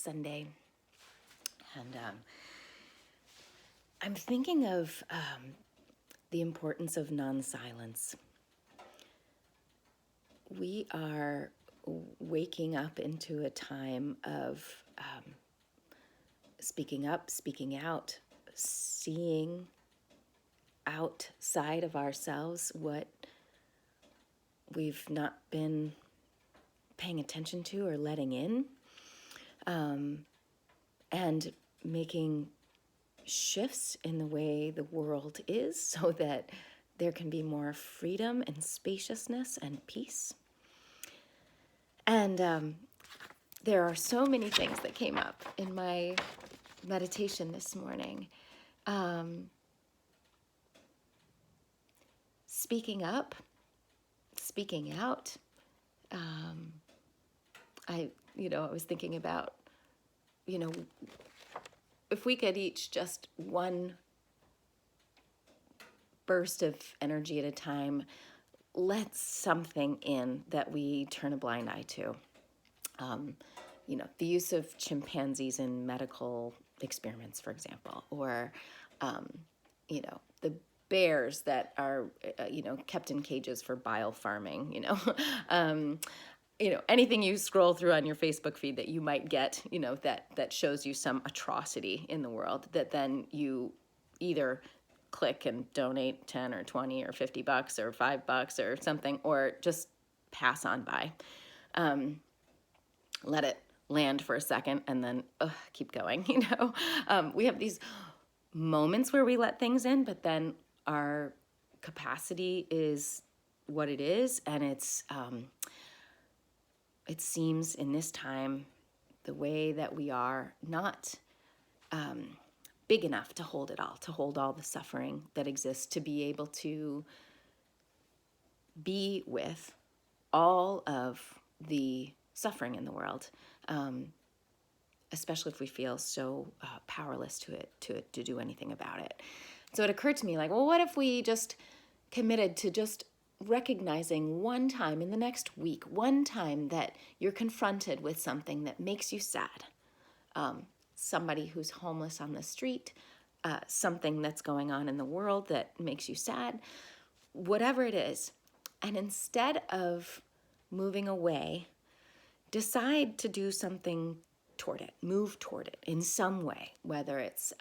Sunday, and I'm thinking of the importance of non-silence. We are waking up into a time of speaking up, speaking out, seeing outside of ourselves what we've not been paying attention to or letting in, and making shifts in the way the world is so that there can be more freedom and spaciousness and peace. And there are so many things that came up in my meditation this morning. Speaking up, speaking out. I was thinking about, if we could each just one burst of energy at a time, let something in that we turn a blind eye to. The use of chimpanzees in medical experiments, for example, or, the bears that are, kept in cages for bile farming, anything you scroll through on your Facebook feed that you might get, that shows you some atrocity in the world that then you either click and donate 10 or 20 or $50 or $5 or something, or just pass on by. Let it land for a second and then keep going. We have these moments where we let things in, but then our capacity is what it is, and it seems in this time, the way that we are not big enough to hold it all, to hold all the suffering that exists, to be able to be with all of the suffering in the world, especially if we feel so powerless to do anything about it. So it occurred to me, like, well, what if we just committed to just recognizing one time in the next week, one time that you're confronted with something that makes you sad, somebody who's homeless on the street, something that's going on in the world that makes you sad, whatever it is. And instead of moving away, decide to do something toward it, move toward it in some way, whether it's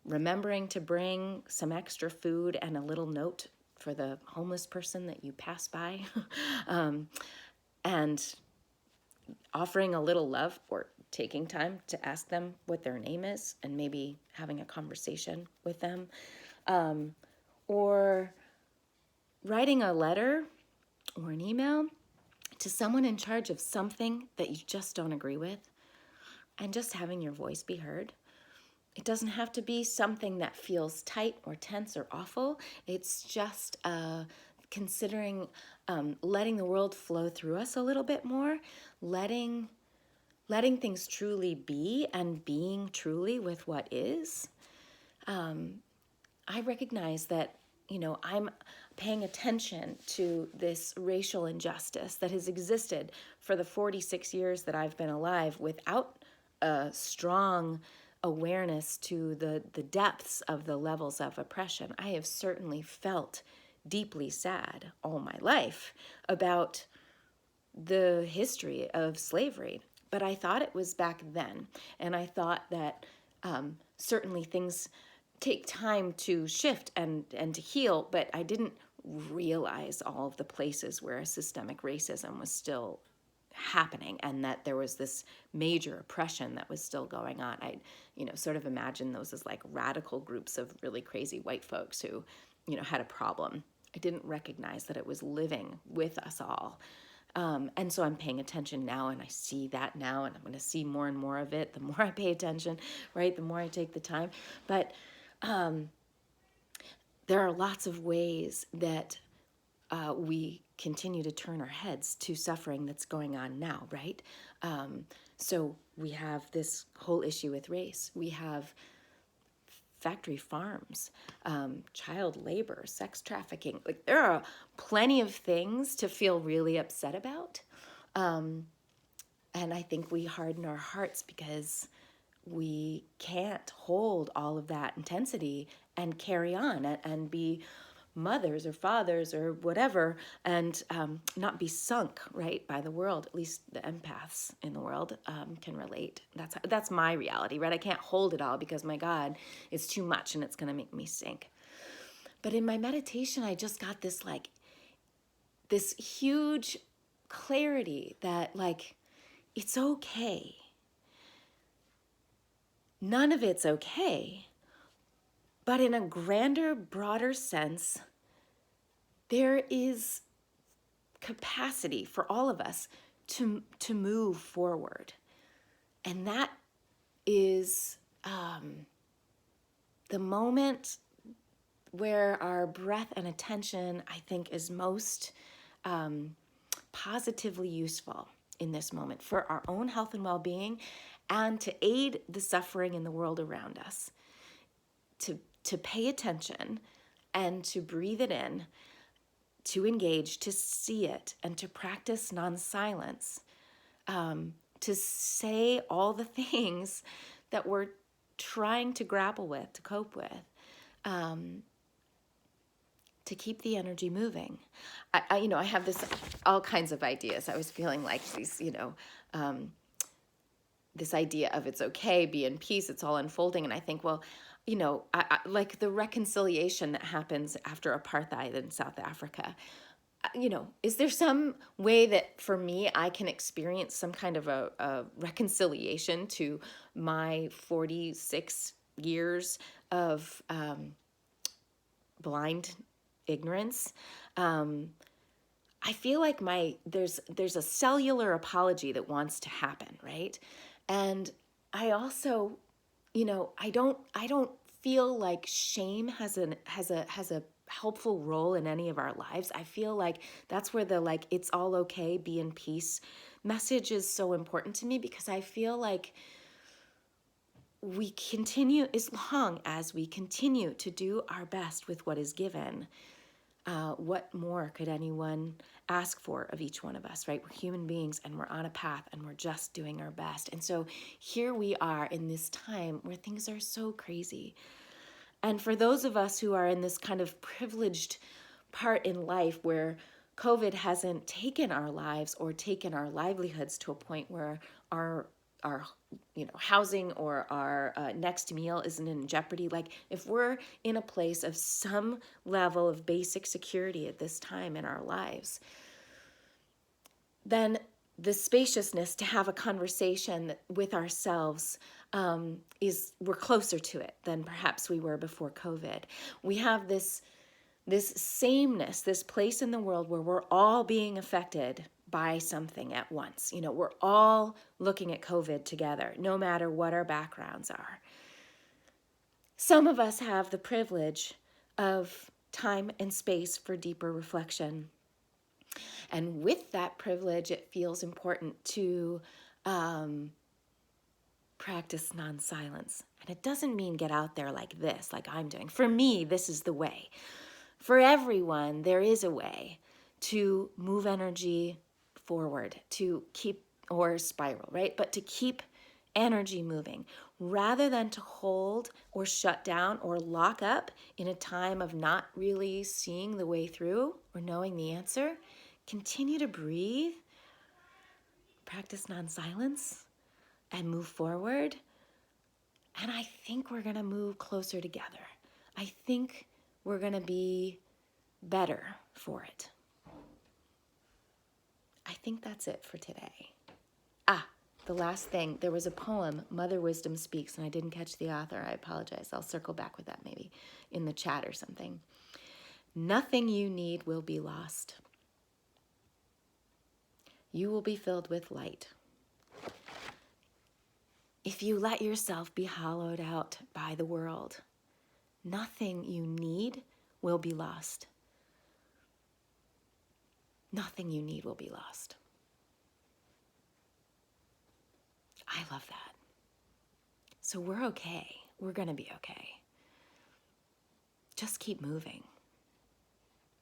remembering to bring some extra food and a little note for the homeless person that you pass by, and offering a little love, or taking time to ask them what their name is and maybe having a conversation with them, or writing a letter or an email to someone in charge of something that you just don't agree with, and just having your voice be heard. It doesn't have to be something that feels tight or tense or awful. It's just considering letting the world flow through us a little bit more, letting things truly be, and being truly with what is. I recognize that, I'm paying attention to this racial injustice that has existed for the 46 years that I've been alive without a strong awareness to the depths of the levels of oppression. I have certainly felt deeply sad all my life about the history of slavery, but I thought it was back then, and I thought that certainly things take time to shift and to heal, but I didn't realize all of the places where systemic racism was still happening, and that there was this major oppression that was still going on. I, sort of imagine those as like radical groups of really crazy white folks who, had a problem. I didn't recognize that it was living with us all. And so I'm paying attention now, and I see that now, and I'm going to see more and more of it the more I pay attention, right? The more I take the time. But there are lots of ways that we continue to turn our heads to suffering that's going on now, right? So we have this whole issue with race. We have factory farms, child labor, sex trafficking. Like, there are plenty of things to feel really upset about. And I think we harden our hearts because we can't hold all of that intensity and carry on and be mothers or fathers or whatever, and not be sunk, right, by the world. At least the empaths in the world can relate. That's my reality, right? I can't hold it all because, my God, it's too much and it's going to make me sink. But in my meditation, I just got this huge clarity that, like, it's okay. None of it's okay. But in a grander, broader sense, there is capacity for all of us to move forward. And that is the moment where our breath and attention, I think, is most positively useful in this moment for our own health and well-being, and to aid the suffering in the world around us. To pay attention and to breathe it in, to engage, to see it, and to practice non-silence, to say all the things that we're trying to grapple with, to cope with, to keep the energy moving. I have all kinds of ideas. I was feeling like these, this idea of it's okay, be in peace, it's all unfolding. And I think, well, like the reconciliation that happens after apartheid in South Africa. Is there some way that for me I can experience some kind of a reconciliation to my 46 years of blind ignorance? I feel like there's a cellular apology that wants to happen, right? And I also, I don't feel like shame has a helpful role in any of our lives. I feel like that's where the, like, it's all okay, be in peace message is so important to me, because I feel like we continue, as long as we continue to do our best with what is given, what more could anyone ask for of each one of us, right? We're human beings and we're on a path and we're just doing our best. And so here we are in this time where things are so crazy. And for those of us who are in this kind of privileged part in life where COVID hasn't taken our lives or taken our livelihoods to a point where our housing or our next meal isn't in jeopardy. Like, if we're in a place of some level of basic security at this time in our lives, then the spaciousness to have a conversation with ourselves we're closer to it than perhaps we were before COVID. We have this sameness, this place in the world where we're all being affected by something at once. We're all looking at COVID together, no matter what our backgrounds are. Some of us have the privilege of time and space for deeper reflection. And with that privilege, it feels important to practice non-silence. And it doesn't mean get out there like this, like I'm doing. For me, this is the way. For everyone, there is a way to move energy forward, to keep, or spiral, right? But to keep energy moving, rather than to hold or shut down or lock up in a time of not really seeing the way through or knowing the answer. Continue to breathe, practice non-silence, and move forward. And I think we're going to move closer together. I think we're going to be better for it. I think that's it for today. The last thing, there was a poem, Mother Wisdom Speaks, and I didn't catch the author. I apologize. I'll circle back with that maybe in the chat or something. Nothing you need will be lost. You will be filled with light. If you let yourself be hollowed out by the world, nothing you need will be lost. Nothing you need will be lost. I love that. So we're okay. We're going to be okay. Just keep moving,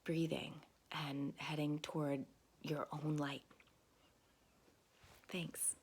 breathing, and heading toward your own light. Thanks.